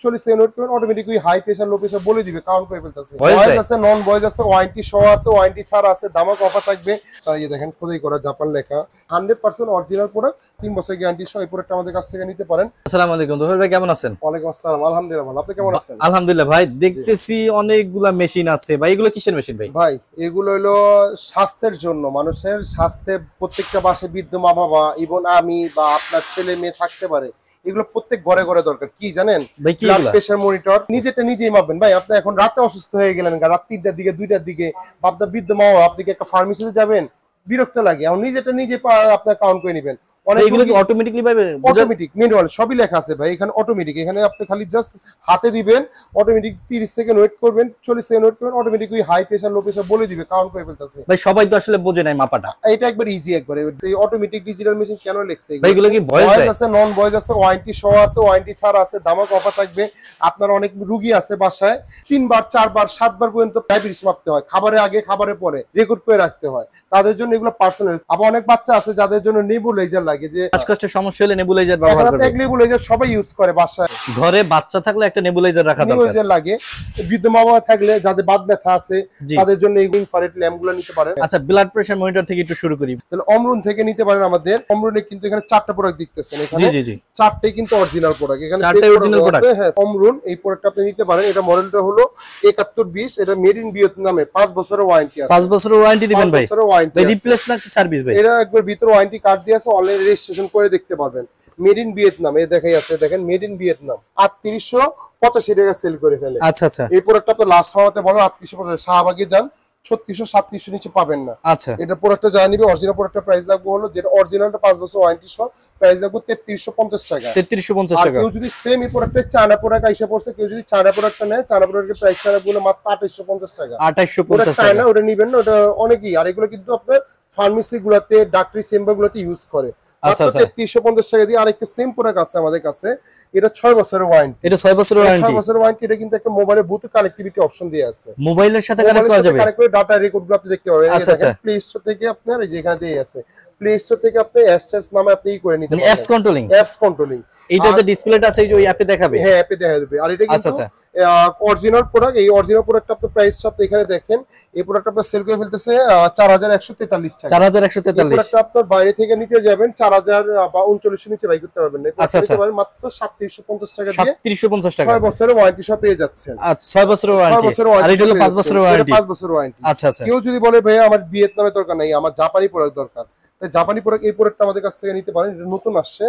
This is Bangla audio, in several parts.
40 সেকেন্ড ওয়েট করবেন, automatically high pressure low pressure বলে দিবে, কাউন্ট করে ফেলতেছে। ভয়েস আছে, নন ভয়েস আছে, ওয়ারেন্টি সহ আছে, ওয়ারেন্টি ছাড়া আছে, দামাক অফার থাকবে। এই দেখেন খোদাই করা জাপান লেখা, 100% অরিজিনাল প্রোডাক্ট, 3 বছর গ্যারান্টি সহ এই প্রোডাক্ট আমাদের কাছ থেকে নিতে পারেন। আসসালামু আলাইকুম তোফায়েল ভাই, কেমন আছেন? ওয়ালাইকুম আসসালাম, আলহামদুলিল্লাহ ভালো। আপনি কেমন আছেন? আলহামদুলিল্লাহ ভাই, দেখতেছি অনেকগুলা মেশিন আছে ভাই, এগুলো কিসের মেশিন ভাই? ভাই এগুলো হলো স্বাস্থ্যের জন্য, মানুষের স্বাস্থ্যে প্রত্যেকটা বাসে বৃদ্ধ মা বাবা, ইভেন আমি বা আপনার ছেলে মেয়ে থাকতে পারে, এগুলো প্রত্যেক ঘরে ঘরে দরকার। কি জানেন? ব্লাড প্রেসার মনিটর, নিজেটা নিজেই মাপবেন। ভাই আপনি এখন রাতে অসুস্থ হয়ে গেলেন, রাত 3টার দিকে 2টার দিকে, আপনার বৃদ্ধ মা বাবা, আপনি কি একটা ফার্মেসিতে যাবেন, বিরক্ত লাগে, এখন নিজেটা নিজে আপনার কাউন্ট করে নেবেন। এগুলো কি অটোমেটিকলি ভাবে? অটোমেটিক ম্যানুয়াল সবই লেখা আছে ভাই, এখানে অটোমেটিক। এখানে আপনি খালি জাস্ট হাতে দিবেন, অটোমেটিক 30 সেকেন্ড ওয়েট করবেন, 40 সেকেন্ড ওয়েট করবেন, automatically high pressure low pressure বলে দিবে, কাউন্ট করে ফেলতেছে। ভাই সবাই তো আসলে বোঝে নাই মাপাটা, এটা একবার ইজি একবার। এই অটোমেটিক ডিজিটাল মেশিন কেন লেখছে? ভাই এগুলো কি ভয়েস আছে, নন ভয়েস আছে, ওয়ারেন্টি সহ আছে, ওয়ারেন্টি ছাড়া আছে, দামাক অফার থাকবে। আপনার অনেক রোগী আছে বাসায় 3 বার 4 বার 7 বার পর্যন্ত ডায়াবেটিস মাপতে হয়, খাবারের আগে খাবারের পরে রেকর্ড করে রাখতে হয়, তাদের জন্য এগুলো পার্সোনাল। আবার অনেক বাচ্চা আছে যাদের জন্য নেবুলাইজার লাগে, যে শ্বাসকষ্টের সমস্যা হলে নেবুলাইজার ব্যবহার করবে। এক নেবুলাইজার সবাই ইউজ করে বাসায়, ঘরে বাচ্চা থাকলে একটা নেবুলাইজার রাখা দরকার। নেবুলাইজার লাগে। বৃদ্ধ মা বাবা থাকলে, যাদের বাত ব্যথা আছে, তাদের জন্য এই ইনফ্রারেড ল্যাম্পগুলো নিতে পারেন। আচ্ছা, ব্লাড প্রেসার মনিটর থেকে একটু শুরু করি। তাহলে অমরুন থেকে নিতে পারেন আমাদের। অমরুনে কিন্তু এখানে 4টা প্রোডাক্ট দেখতেছেন, এখানে 4টাই কিন্তু অরিজিনাল প্রোডাক্ট। এখানে 4টাই অরিজিনাল প্রোডাক্ট। হ্যাঁ, অমরুন এই প্রোডাক্টটা আপনি নিতে পারেন। এটা মডেলটা হলো 7120, এটা মেড ইন ভিয়েতনামে, 5 বছরের ওয়ারেন্টি আছে। 5 বছরের ওয়ারেন্টি দিবেন ভাই? 5 বছরের ওয়ারেন্টি। ভাই রিপ্লেস না কি সার্ভিস ভাই? এটা একবার ভিতরে ওয়ারেন্টি কার্ড দিয়ে আছে, অনলাইন রেজিস্ট্রেশন করে দেখতে পারবেন। মেড ইন ভিয়েতনাম, এই দেখাই আছে, দেখেন মেড ইন ভিয়েতনাম। 3885 টাকা সেল করে ফেলে। আচ্ছা আচ্ছা। এই প্রোডাক্টটা আপনি লাস্ট হওয়াতে বলেন 3850, শাহবাগে যান 3600 3700 নিচে পাবেন না। আচ্ছা, এটা প্রোডাক্টটা যা নিবে, অরিজিনাল প্রোডাক্টটা প্রাইস রাখবো হলো, যেটা অরিজিনালটা 5 বছর ওয়ারেন্টি সহ, প্রাইস রাখবো 3350 টাকা। 3350 টাকা। কেউ যদি সেম এই প্রোডাক্টে চায়না প্রোডাক্ট আইসা পড়ছে, কেউ যদি চায়না প্রোডাক্টটা নেয়, চায়না প্রোডাক্টের প্রাইস ছাড়া বলে মাত্র 2850 টাকা। 2850 টাকা। চায়না ওটা নিবেন না, ওটা অনেকই। আর এগুলো কিন্তু আপনার ফার্মেসি গুলাতে, ডাক্তারি চেম্বার গুলাতে ইউজ করে। আচ্ছা আচ্ছা। 3350 টাকা দিয়ে আরেকটা সেম প্রোডাক্ট আছে আমাদের কাছে, এটা 6 বছরের ওয়ারেন্টি। এটা 6 বছরের ওয়ারেন্টি। 6 বছরের ওয়ারেন্টি। এটা কিন্তু একটা মোবাইলে ব্লুটুথ কানেক্টিভিটি অপশন দিয়ে আছে, মোবাইলের সাথে কানেক্ট করা যাবে। কানেক্ট করে ডাটা রেকর্ডগুলো আপনি দেখতে পাবেন। আচ্ছা আচ্ছা। প্লে স্টোর থেকে আপনার এই যে এখানে দিয়ে আছে, প্লে স্টোর থেকে আপনি অ্যাপস নামে আপনি করে নিতে পারবেন। Apps controlling. Apps controlling. এইটা যে ডিসপ্লেটা আছে, এই যে ওই অ্যাপে দেখাবে। হ্যাঁ, অ্যাপে দেখা যাবে। আর এটা কিন্তু অরিজিনাল প্রোডাক্ট। এই অরিজিনাল প্রোডাক্টটা আপনার প্রাইস সব এখানে দেখেন। এই প্রোডাক্ট আপনার সেল করে ফেলতেছে 4143 টাকা। 4143। এই প্রোডাক্টটা আপনার বাইরে থেকে নিতে যাবেন 4000 বা 3900 নিচে বাই করতে পারবেন না। আচ্ছা আচ্ছা। মাত্র 3750 টাকা দিয়ে 3750 টাকা 6 বছরের ওয়ারেন্টি সব পেয়ে যাচ্ছেন। আচ্ছা, 6 বছরের ওয়ারেন্টি। আর এটা হলো 5 বছরের ওয়ারেন্টি। 5 বছরের ওয়ারেন্টি। আচ্ছা আচ্ছা। কেউ যদি বলে ভাই আমার ভিয়েতনামের দরকার নাই, আমার জাপানি প্রোডাক্ট দরকার, তাই জাপানি প্রোডাক্ট, এই প্রোডাক্টটা আমাদের কাছ থেকে নিতে পারেন। এটা নতুন আসছে,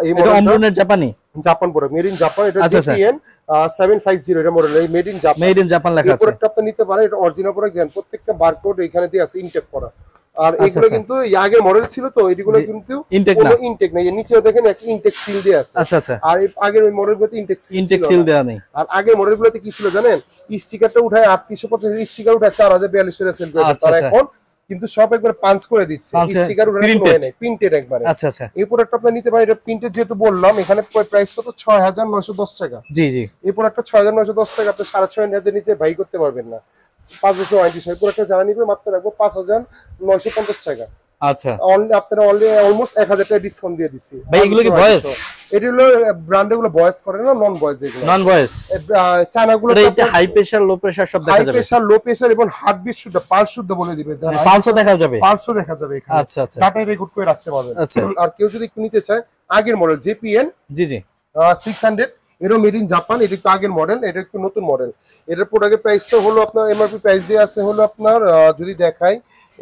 এই মডেলটা অমরুনের জাপানি, Japan product, made in Japan. এটা JPN 750, এটা মডেল, এই made in Japan. Made in Japan লেখা আছে। এই প্রোডাক্টটা আপনি নিতে পারেন। এটা অরিজিনাল প্রোডাক্ট। দেন প্রত্যেকটা বারকোড এখানে দিয়ে আছে, ইনটেক করা। আর এগুলো কিন্তু আগের মডেল ছিল, তো এগুলো কিন্তু কোনো ইনটেক নাই। নিচেও দেখেন একটা ইনটেক সিল দেয়া আছে। আচ্ছা আচ্ছা। আর আগের ওই মডেলগুলোতে ইনটেক সিল দেয়া নেই। আর আগের মডেলগুলোতে কি ছিল জানেন? স্টিকারটা উঠায় 3850 স্টিকার উঠায় 4042 টাকা সেল করে। আর এখন কিন্তু সব একবার পাঞ্চ করে দিচ্ছে, স্টিকার উঠানো নাই, প্রিন্টেড একবারে। আচ্ছা আচ্ছা। এই প্রোডাক্টটা আপনি নিতে পারেন। এটা প্রিন্টেড যেহেতু বললাম, এখানে প্রাইস কত? 6910 টাকা। জি জি। এই প্রোডাক্টটা 6910 টাকা। আপনি 6500 নিচে বাই করতে পারবেন না। 5 বছর ওয়ারেন্টি সহ প্রোডাক্টটা যারা নিবে মাত্র রাখবো 5950 টাকা। আচ্ছা। আপনারা অলমোস্ট 1000 টাকা ডিসকাউন্ট দিয়ে দিছি। ভাই এগুলো কি ভয়েস? এটা হলো ব্র্যান্ডগুলো ভয়েস করে না, নন ভয়েস। এগুলো নন ভয়েস। চায়নাগুলো এটা হাই প্রেসার লো প্রেসার সব দেখা যাবে। হাই প্রেসার লো প্রেসার এবং হার্টবিট শুদ্ধ, পালস শুদ্ধ বলে দিবে। পালসও দেখা যাবে। পালসও দেখা যাবে এখানে। আচ্ছা আচ্ছা। ডাটা রেকর্ড করে রাখতে পারবেন। আচ্ছা। আর কেউ যদি একটু নিতে চায়, আগের মডেল JPN জি জি 600, এটা মেড ইন জাপান। এটা একটু আগের মডেল, এটা একটু নতুন মডেল। এটার প্রোডাক্টের প্রাইসটা হলো আপনার এমআরপি প্রাইস দিয়ে আছে হলো আপনার, যদি দেখাই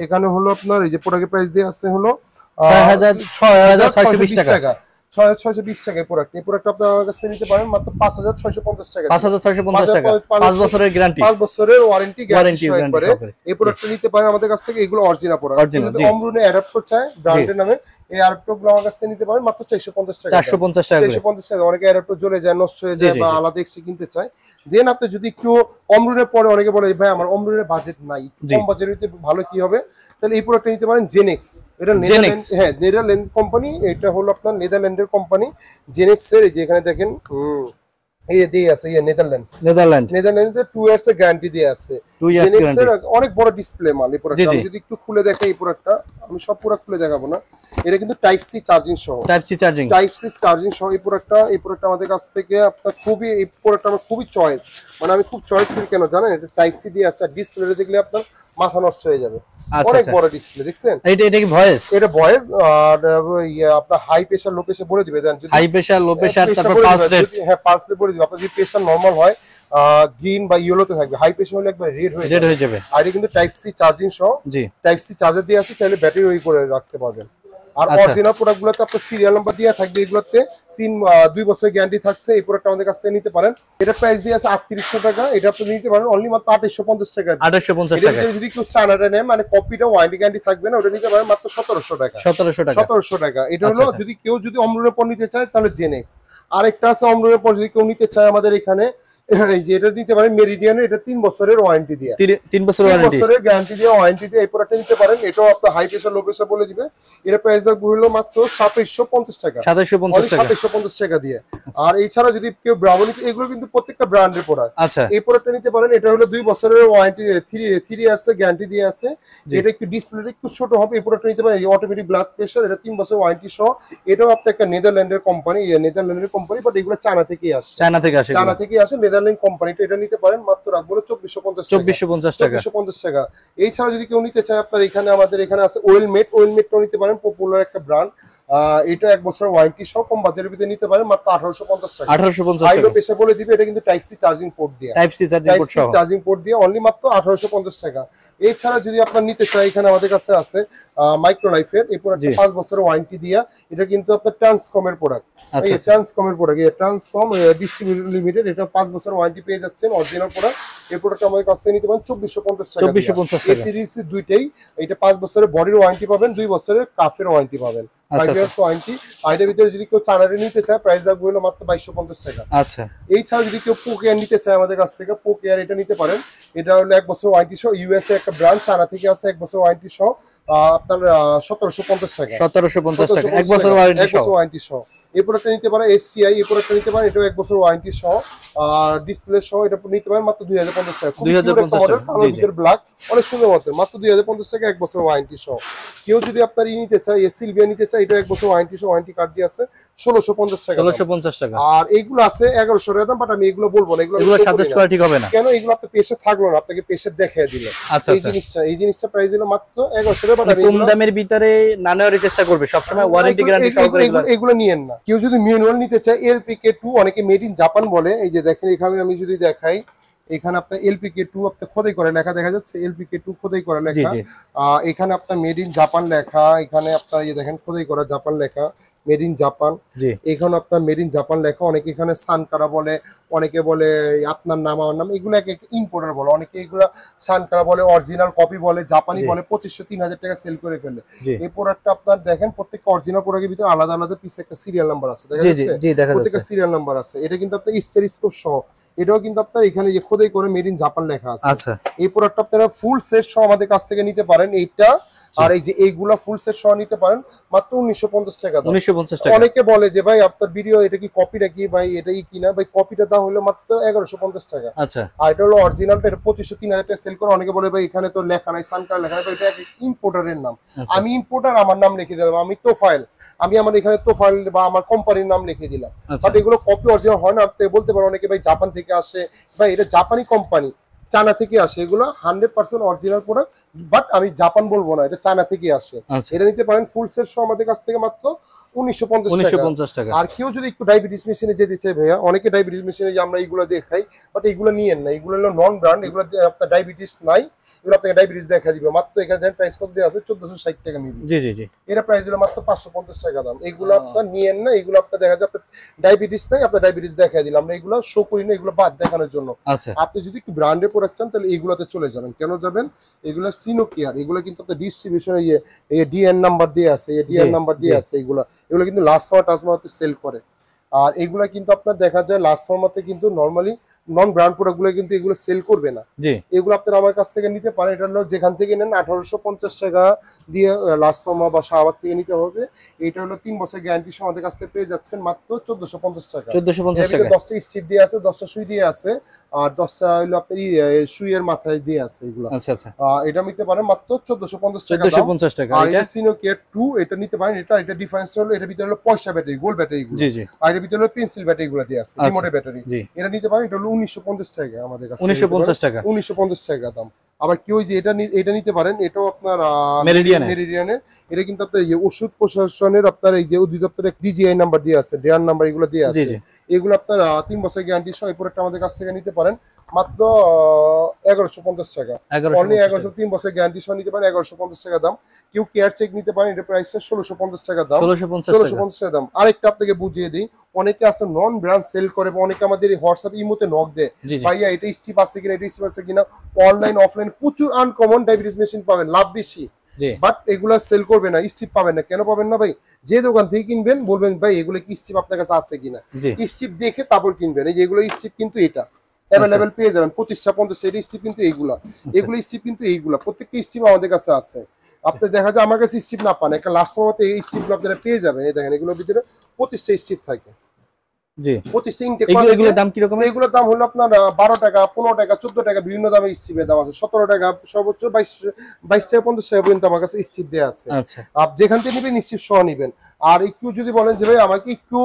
এখানে হলো আপনার, এই যে প্রোডাক্টের প্রাইস দিয়ে আছে হলো 6620 টাকা। 6620 টাকা এই প্রোডাক্ট। এই প্রোডাক্ট আপনি আমার কাছ থেকে নিতে পারেন মাত্র 5650 টাকা। 5650 টাকা। 5 বছরের গ্যারান্টি। 5 বছরের ওয়ারেন্টি গ্যারান্টি একবারে। এই প্রোডাক্টটা নিতে পারেন আমাদের কাছ থেকে। এগুলো অরিজিনাল প্রোডাক্ট। যদি অমরুনে অ্যাডাপ্ট চায় ব্র্যান্ডের নামে, এই অ্যাডাপ্টরগুলো আমার কাছ থেকে নিতে পারেন মাত্র 450 টাকা। 450 টাকা। 450 টাকা। অনেকে অ্যাডাপ্টর জ্বলে যায়, নষ্ট হয়ে যায়, বা আলাদা এক্সট্রা কিনতে চায়। দেন আপনি যদি একটু অমরুনের পরে, অনেকে বলে ভাই আমার অমরুনের বাজেট নাই, কম বাজেটে ভালো কি হবে, তাহলে এই প্রোডাক্টটা নিতে পারেন জেনেক্স। এটা নেদারল্যান্ড, হ্যাঁ নেদারল্যান্ড কোম্পানি। এটা হলো আপনার নেদারল্যান্ডের কোম্পানি জেনেক্স এর। এই যে এখানে দেখেন এই দিয়ে আছে নেদারল্যান্ড নেদারল্যান্ডে 2 ইয়ার্স এর গ্যারান্টি দিয়ে আছে। 2 ইয়ার্স গ্যারান্টি, অনেক বড় ডিসপ্লে মাল এই প্রোডাক্ট। আমি যদি একটু খুলে দেখাই এই প্রোডাক্টটা, আমি সব প্রোডাক্ট খুলে দেখাবো না, এটা কিন্তু টাইপ সি চার্জিং সহ, টাইপ সি চার্জিং সহ এই প্রোডাক্টটা আমাদের কাছ থেকে আপনার খুবই, এই প্রোডাক্টটা আমার খুবই চয়েস, মানে আমি খুব চয়েস করি কেন জানেন, এটা টাইপ সি দিয়ে আছে। আর ডিসপ্লেটা দেখলে আপনার মাথা নষ্ট হয়ে যাবে, অনেক বড় ডিসপ্লে দেখছেন। এটা কি ভয়েস? এটা ভয়েস। আর আপনার হাই প্রেসার লো প্রেসার বলে দিবে, দেন হাই প্রেসার লো প্রেসার তারপর পালস রেট, হ্যাঁ পালস রেট বলে দিবে। আপনার যদি প্রেসার নরমাল হয় গ্রিন বা ইয়েলোতে থাকবে, হাই প্রেসার হলে একবার রেড হয়ে যাবে। আর এটা কিন্তু টাইপ সি চার্জিং সহ, টাইপ সি চার্জার দিয়ে আছে, চাইলে ব্যাটারি ওই করে রাখতে পারবেন। আর অরিজিনাল প্রোডাক্টগুলোতে আপনার সিরিয়াল নাম্বার দেওয়া থাকবে, এগুলোতে 2 বছরের গ্যারান্টি থাকছে। এই প্রোডাক্ট আমাদের কাছ থেকে নিতে পারেন। এটা প্রাইস দিয়ে আছে 3800 টাকা, এটা আপনি নিতে পারেন অনলি মাত্র 2850 টাকা। 2850 টাকা। যদি কেউ চায়নাটা নেয়, মানে কপিটা ওয়ারেন্টি গ্যারান্টি থাকবে না, ওটা নিতে পারেন মাত্র 1700 টাকা। 1700 টাকা। এটা হলো যদি কেউ অমরুলের পর নিতে চায় তাহলে জেনেক্স। আরেকটা আছে অমরুলের পর যদি কেউ নিতে চায় আমাদের এখানে, এই যে এটা নিতে পারেন মেরিডিয়ানের, এটা 3 বছরের ওয়ারেন্টি দিয়ে, 3 বছরের গ্যারান্টি দিয়ে ওয়ারেন্টি দিয়ে এই প্রোডাক্টটা নিতে পারেন। এটাও আপনার হাই প্রেসার লো প্রেসার বলে দিবে। এটা প্রাইস হলো মাত্র 2750 টাকা, 2750 টাকা দিয়ে। আর এছাড়া যদি কেউ ব্রাউনি, এগুলো কিন্তু প্রত্যেকটা ব্র্যান্ডের প্রোডাক্ট। আচ্ছা, এই প্রোডাক্টটা নিতে পারেন। এটা হলো 2 বছরের ওয়ারেন্টি, 3 আছে গ্যারান্টি দিয়ে আছে। এটা একটু ডিসপ্লেটা একটু ছোট হবে, এই প্রোডাক্টটা নিতে পারেন। এই অটোমেটিক ব্লাড প্রেসার, এটা 3 বছর ওয়ারেন্টি সহ। এটাও আপনার একটা নেদারল্যান্ডের কোম্পানি, বাট এগুলো চায়না থেকে আসে, নেদারল্যান্ড কোম্পানিটা। এটা নিতে পারেন মাত্র রাখবো 2450 টাকা। এছাড়া যদি কেউ নিতে চায়, আপনার এখানে আমাদের এখানে আছে ওয়েলমেটটাও নিতে পারেন, পপুলার একটা ব্র্যান্ড। এটা 1 বছর ওয়ারেন্টি সহ, কম বাজারের ভিতরে নিতে পারেন মাত্র 1850 টাকা। 1850 টাকা পেশা বলে দিবে। এটা কিন্তু টাইপ সি চার্জিং পোর্ট দিয়ে, চার্জিং পোর্ট দিয়ে অনলি মাত্র 1850 টাকা। এছাড়া যদি আপনার নিতে চায়, এখানে আমাদের কাছে আছে মাইক্রোলাইফের এই প্রোডাক্টটা 5 বছরের ওয়ারেন্টি দিয়া। এটা কিন্তু আপনার ট্রান্সকমের প্রোডাক্ট, ট্রান্সকম ডিস্ট্রিবিউটর লিমিটেড। এটা 5 বছর ওয়ারেন্টি পেয়ে যাচ্ছেন, অরিজিনাল প্রোডাক্ট। এই প্রোডাক্ট আমাদের কাছ থেকে নিতে পারেন 2450 টাকা। 2450 টাকা। এই সিরিজ দুইটাই, এটা 5 বছরের বডির ওয়ারেন্টি পাবেন, 2 বছরের কাফের ওয়ারেন্টি পাবেন, 5 ইয়ার্স ওয়ারেন্টি। আর এর ভিতরে যদি কেউ চায়নারে নিতে চায়, প্রাইস রাখবো হলো মাত্র 2250 টাকা। আচ্ছা, এই ছাড়া যদি কেউ পোকেয়ার নিতে চায় আমাদের কাছ থেকে, পোকেয়ার এটা নিতে পারেন। এটা হলো 1 বছর ওয়ারেন্টি সহ, ইউএসএ একটা ব্র্যান্ড, চায়না থেকে আছে, 1 বছর ওয়ারেন্টি সহ। আপনার 1750 টাকা, 1750 টাকা 1 বছর ওয়ারেন্টি সহ। এই প্রোডাক্টটা নিতে পারেন। এসটিআই এই প্রোডাক্টটা নিতে পারেন, এটাও 1 বছর ওয়ারেন্টি সহ, আর ডিসপ্লে সহ। এটা নিতে পারেন মাত্র 2050 টাকা। 2050 টাকা, কালার ভিতর ব্ল্যাক, অনেক সুন্দর মতো, মাত্র 2050 টাকা 1 বছর ওয়ারেন্টি সহ। কেউ যদি আপনার নিতে চায়, সিলভিয়া নিতে চায়, এটা 1 বছর ওয়ারেন্টি সহ, ওয়ারেন্টি কার্ড দিয়ে আছে, 1650 টাকা। 1650 টাকা। আর এইগুলো আছে 1100 টাকা দাম, বাট আমি এগুলো বলবো না, এগুলো সাজেস্ট করা ঠিক হবে না। কেন? এগুলো আপনি পেশে থাকলো না, আপনাকে পেশে দেখিয়ে দিল। এই জিনিসটা প্রাইস হলো মাত্র 1100 টাকা, বাট আমি কম দামের ভিতরে না নেওয়ার চেষ্টা করবে সব সময়, ওয়ারেন্টি গ্যারান্টি সহকারে এগুলো নিয়েন না। কেউ যদি ম্যানুয়াল নিতে চায়, LPK2, অনেকে মেড ইন জাপান বলে। এই যে দেখেন এখানে আমি যদি দেখাই, এখানে আপনার LPK2 আপনার খোদাই করে লেখা দেখা যাচ্ছে, LPK2 খোদাই করা লেখা। এখানে আপনার মেড ইন জাপান লেখা, এখানে আপনার এই দেখেন খোদাই করা জাপান লেখা, মেড ইন জাপান। এখানে আপনার মেড ইন জাপান লেখা। অনেকে এখানে সানকারা বলে, অনেকে বলে আপনার নাম আমার নাম, এগুলো এক ইম্পোর্টার বলে। অনেকে এগুলো সানকারা বলে, অরিজিনাল কপি বলে, জাপানি বলে। 2500-3000 টাকা সেল করে ফেলে। এই প্রোডাক্টটা আপনার দেখেন, প্রত্যেকটা অরিজিনাল প্রোডাক্টের ভিতরে আলাদা আলাদা পিস একটা সিরিয়াল নাম্বার আছে, প্রত্যেকটা সিরিয়াল নাম্বার আছে। এটা কিন্তু আপনার স্টেরিস্কোপ সহ, এটাও কিন্তু আপনার এখানে যে খোদাই করে মেড ইন জাপান লেখা আছে। আচ্ছা, এই প্রোডাক্টটা আপনারা ফুল সেট সহ আমাদের কাছ থেকে নিতে পারেন। এইটা আর এই যে এইগুলা ফুল সেট সহ নিতে পারেন মাত্র 1950 টাকা। 1950 টাকা। অনেকে বলে যে ভাই আপনার ভিডিও এটা কি কপি নাকি ভাই, এটাই কিনা ভাই, কপিটা দাম হলো মাত্র 1150 টাকা। আচ্ছা, আর এটা হলো অরিজিনালটা, এটা 2500-3000 টাকা সেল করে। অনেকে বলে ভাই এখানে তো লেখা নাই, সানকার লেখা নাই, এটা এক ইম্পোর্টারের নাম। আমি ইম্পোর্টার, আমার নাম লিখে দিলাম, আমি তোফাইল, আমি আমার এখানে তোফাইল বা আমার কোম্পানির নাম লিখে দিলাম। বাট এগুলো কপি অরিজিনাল হয় না। আপনি বলতে পারেন অনেকে ভাই জাপান থেকে আসে, ভাই এটা জাপানি কোম্পানি, চায়না থেকে আসে, এগুলো 100% অরিজিনাল প্রোডাক্ট, বাট আমি জাপান বলবো না, এটা চায়না থেকে আসে। এটা নিতে পারেন ফুল সেট সহ আমাদের কাছ থেকে মাত্র 1950 টাকা। আর কেউ যদি একটু ডায়াবেটিস মেশিনে যেতে চাই, ভাইয়া অনেকে ডায়াবেটিস মেশিনে যে আমরা এইগুলো দেখাই, বাট এইগুলো নিয়েন না, এগুলো হলো নন ব্র্যান্ড, এগুলো আপনার ডায়াবেটিস নাই, এগুলো আপনাকে ডায়াবেটিস দেখা দিবে। মাত্র এখানে প্রাইস কত দেওয়া আছে 1460 টাকা নিবি। জি, এটা প্রাইস হলো মাত্র 550 টাকা দাম। এগুলো আপনার নিয়েন না, এগুলো আপনার দেখা যায় আপনার ডায়াবেটিস নাই, আপনার ডায়াবেটিস দেখা দিলাম, আমরা এগুলো শো করি না, এগুলো বাদ দেখানোর জন্য। আপনি যদি একটু ব্র্যান্ডের প্রোডাক্ট চান, তাহলে এগুলোতে চলে যাবেন। কেন যাবেন? এগুলো সিনোকিয়ার, এগুলো কিন্তু আপনার ডিস্ট্রিবিউশনে ডিএন নাম্বার দিয়ে আছে, ডিএন নাম্বার দিয়ে আছে। এগুলো কিন্তু লাস্ট টাচমাতে সেল করে। আর এগুলা কিন্তু আপনার দেখা যায় লাস্ট ফার্মাতে কিন্তু নরমালি নন ব্র্যান্ড প্রোডাক্টগুলো কিন্তু এগুলো সেল করবে না। এগুলো আপনারা আমার কাছ থেকে নিতে পারেন। এটা হলো যেখান থেকে নেন 1850 টাকা দিয়ে লাস্ট ফার্মা বা শাহবাগ থেকে নিতে হবে। এটা হলো 3 বছর গ্যারান্টি সহ আমাদের কাছ থেকে পেয়ে যাচ্ছেন মাত্র 1450 টাকা। 1450 টাকা। 10টা স্ট্রিপ দিয়ে আছে, 10টা সুই দিয়ে আছে, আর 10টা হলো আপনার সুইয়ের মাথায় দিয়ে আছে এগুলো। আচ্ছা আচ্ছা। এটা নিতে পারেন মাত্র 1450 টাকা। 1450 টাকা। আর এটা সিনোকেয়ার 2 এটা নিতে পারেন। এটা ডিফারেন্স হলো এটার ভিতরে হলো পয়সা ব্যাটারি, গোল্ড ব্যাটারি গুলো। জি জি। আর এর ভিতরে হলো পেন্সিল ব্যাটারি গুলো দিয়ে আছে, রিমোটের ব্যাটারি। এটা নিতে পারেন। এটা হলো 1950 টাকা আমাদের কাছে। 1950 টাকা। 1950 টাকা দাম। আবার কেউ যে এটা নিতে পারেন, এটাও আপনার মেরিডিয়ানের। এটা কিন্তু আপনার ওষুধ প্রশাসনের আপনার এই যে অধিদপ্তরের ডিজিআই নাম্বার দিয়ে আছে, ডেয়ার নাম্বার এগুলো দিয়ে আছে। এগুলো আপনার 3 বছর গ্যারান্টি সহ এই প্রোডাক্টটা আমাদের কাছ থেকে নিতে পারেন মাত্র 1150 টাকা। অনলি 1100, 3 বছর গ্যারান্টি সহ নিতে পারেন, 1150 টাকা দাম। কেউ কেয়ার চেক নিতে পারেন, এটা প্রাইস 1650 টাকা দাম। 1650 টাকা দাম। আরেকটা আপনাকে বুঝিয়ে দিই, অনেকে আছে নন ব্র্যান্ড সেল করে, অনেকে আমাদের হোয়াটসঅ্যাপ ইমোতে নক দেয়, ভাইয়া এটা স্টিপ আছে কিনা, এটা স্টিপ আছে কিনা। অনলাইন অফলাইন প্রচুর আনকমন ডায়াবেটিস মেশিন পাবেন, লাভ বেশি, বাট এগুলা সেল করবে না, স্টিপ পাবেন না। কেন পাবেন না ভাই? যে দোকান থেকে কিনবেন বলবেন ভাই এগুলো কি স্টিপ আপনার কাছে আছে কিনা, স্টিপ দেখে তারপর কিনবেন। এই যে এগুলো স্টিপ কিন্তু এটা অ্যাভেলেবেল পেয়ে যাবেন 25টা 50 এর স্টিপ কিন্তু এইগুলা, এগুলো স্টিপ কিন্তু এইগুলা, প্রত্যেকটা স্টিপ আমাদের কাছে আছে। আপনি দেখা যায় আমার কাছে স্টিপ না পান, একটা লাস্ট সময়তে এই স্টিপগুলো আপনারা পেয়ে যাবেন। এই দেখেন এগুলোর ভিতরে 25টা স্টিপ থাকে। জি, 25টা ইনটেক। এগুলোর দাম কি রকম? এগুলোর দাম হলো আপনার 12 টাকা, 15 টাকা, 14 টাকা, বিভিন্ন দামের স্টিপের দাম আছে। 17 টাকা সর্বোচ্চ 22 টাকা 50 টাকা পর্যন্ত আমার কাছে স্টিপ দেওয়া আছে। আপনি যেখান থেকে নেবেন স্টিপ সহ নেবেন। আর একটু যদি বলেন যে ভাই আমাকে একটু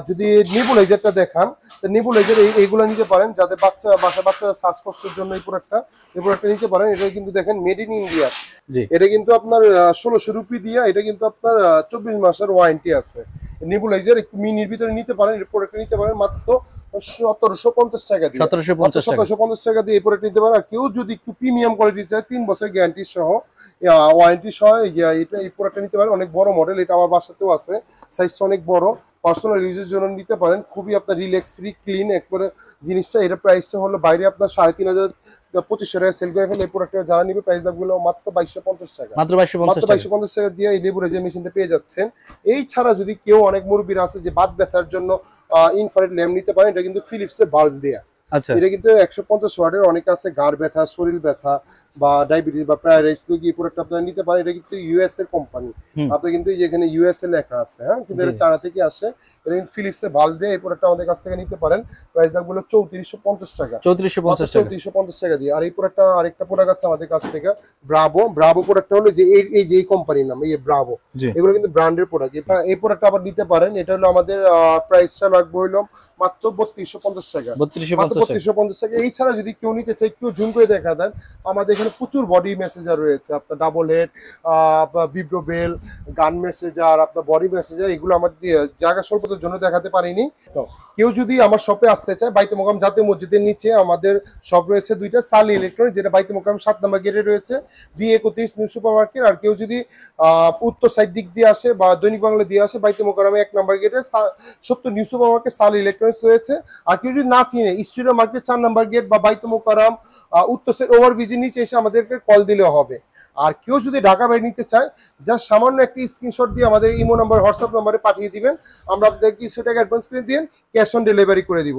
যদি নেবুলাইজারটা দেখান, তো নেবুলাইজার এইগুলো নিতে পারেন, যাতে বাচ্চা শ্বাসকষ্টের জন্য এই প্রোডাক্টটা নিতে পারেন। এটা কিন্তু দেখেন মেড ইন ইন্ডিয়া। এটা কিন্তু আপনার 1600 রুপি দিয়ে, এটা কিন্তু আপনার 24 মাসের ওয়ারেন্টি আছে। নেবুলাইজার একটু মিনির ভিতরে নিতে পারেন, এই প্রোডাক্টটা নিতে পারেন মাত্র 1750 টাকা দিয়ে। 1750 টাকা দিয়ে এই প্রোডাক্ট নিতে পারেন। আর কেউ যদি একটু প্রিমিয়াম কোয়ালিটি চায়, 3 বছর গ্যারান্টি সহ ওয়ারেন্টি সহ এই প্রোডাক্টটা নিতে পারেন। অনেক বড় মডেল, এটা আমার বাসাতেও আছে, সাইজটা অনেক বড়, পার্সোনাল ইউজের জন্য নিতে পারেন। খুবই আপনার রিল্যাক্স ফ্রি ক্লিন একবারে জিনিসটা। এটা প্রাইসটা হলো বাইরে আপনার 3500 2500 টাকা সেল করে ফেলে। এই প্রোডাক্টটা যারা নিবে প্রাইস দামগুলো মাত্র 2250 টাকা। মাত্র 2250 টাকা দিয়ে এই লেবুরাইজার মেশিনটা পেয়ে যাচ্ছেন। এই ছাড়া যদি কেউ, অনেক মুরব্বীরা আছে যে বাত ব্যথার জন্য ইনফ্রারেড ল্যাম্প নিতে পারেন। এটা কিন্তু ফিলিপসের বাল্ব দেয়া। এটা কিন্তু 150 ওয়াটের। অনেক আছে গাড় ব্যথা, শরীর ব্যথা বা ডায়াবেটিস বা প্রায়ারাইজ রোগী এই প্রোডাক্ট আপনারা নিতে পারেন। এটা কিন্তু ইউএস এর কোম্পানি, আপনি কিন্তু যেখানে ইউএস এ লেখা আছে, হ্যাঁ, কিন্তু এটা চায়না থেকে আসে। এটা কিন্তু ফিলিপসের বাল্ব দিয়ে এই প্রোডাক্টটা আমাদের কাছ থেকে নিতে পারেন। প্রাইস দামগুলো 3450 টাকা। 3450 টাকা দিয়ে। আর এই প্রোডাক্টটা, আরেকটা প্রোডাক্ট আছে আমাদের কাছ থেকে, ব্রাভো প্রোডাক্টটা হলো যে এই কোম্পানির নাম, এই ব্রাভো। এগুলো কিন্তু ব্র্যান্ডের প্রোডাক্ট। এই প্রোডাক্টটা আবার নিতে পারেন। এটা হলো আমাদের প্রাইসটা লাগবে হলো মাত্র 3250 টাকা। 3250 টাকা। এই ছাড়া যদি কেউ নিতে চাই, একটু জুম করে দেখা দেন, আমাদের এখানে প্রচুর বডি মেসেজার রয়েছে। আপনার ডাবল হেড, ভিব্রোবেল, গান মেসেজার, আপনার বডি মেসেজার, এগুলো আমার জায়গা স্বল্পতার জন্য দেখাতে পারিনি। কেউ যদি আমার শপে আসতে চায়, বাইতুল মোকাররম জাতীয় মসজিদের নিচে আমাদের শপ রয়েছে দুইটা, সালি ইলেকট্রনিক, যেটা বাইতুল মোকাররম 7 নম্বর গেটে রয়েছে, B31 নিউ সুপার মার্কেট। আর কেউ যদি উত্তর সাইড দিক দিয়ে আসে বা দৈনিক বাংলা দিয়ে আসে, বাইতুল মোকাররমে 1 নম্বর গেটে 70 নিউ সুপার মার্কেট, সালি ইলেকট্রনিক্স রয়েছে। আর কেউ যদি না চিনে, স্টুডিও মার্কেট 4 নম্বর গেট বা বাইতুল মোকাররম উত্তর সাইড ওভারব্রিজের নিচে এসে আমাদেরকে কল দিলেও হবে। আর কেউ যদি ঢাকা বাইরে নিতে চায়, যা সামান্য একটি স্ক্রিনশট দিয়ে আমাদের ইমো নাম্বার, হোয়াটসঅ্যাপ নাম্বারে পাঠিয়ে দিবেন, আমরা আপনাদের কিছু টাকা অ্যাডভান্স করে দিয়ে ক্যাশ অন ডেলিভারি করে দিব।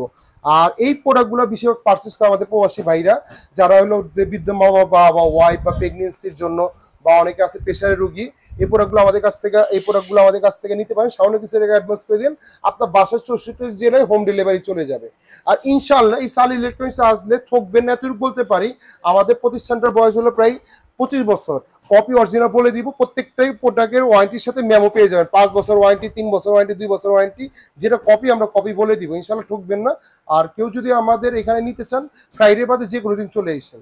আর এই প্রোডাক্টগুলো বেশিরভাগ পারচেস করে আমাদের প্রবাসী ভাইরা, যারা হলো বৃদ্ধ মা বাবা বা ওয়াইফ বা প্রেগনেন্সির জন্য, বা অনেকে আছে প্রেশারের রোগী। এই প্রোডাক্টগুলো আমাদের কাছ থেকে নিতে পারেন। সামান্য কিছু টাকা অ্যাডভান্স করে দিন, আপনার বাসার 64 জেলায় হোম ডেলিভারি চলে যাবে। আর ইনশাআল্লাহ এই সালি ইলেকট্রনিক্স আসলে ঠকবেন না, এতটুকু বলতে পারি। আমাদের প্রতিষ্ঠানটার বয়স হলো প্রায় 25 বছর। কপি অরিজিনাল বলে দিব। প্রত্যেকটাই প্রোডাক্টের ওয়ারেন্টির সাথে মেমো পেয়ে যাবেন। 5 বছর ওয়ারেন্টি, 3 বছর ওয়ারেন্টি, 2 বছর ওয়ারেন্টি। যেটা কপি আমরা কপি বলে দিব, ইনশাআল্লাহ ঠকবেন না। আর কেউ যদি আমাদের এখানে নিতে চান, ফ্রাইডে বাদে যে কোনো দিন চলে আসেন।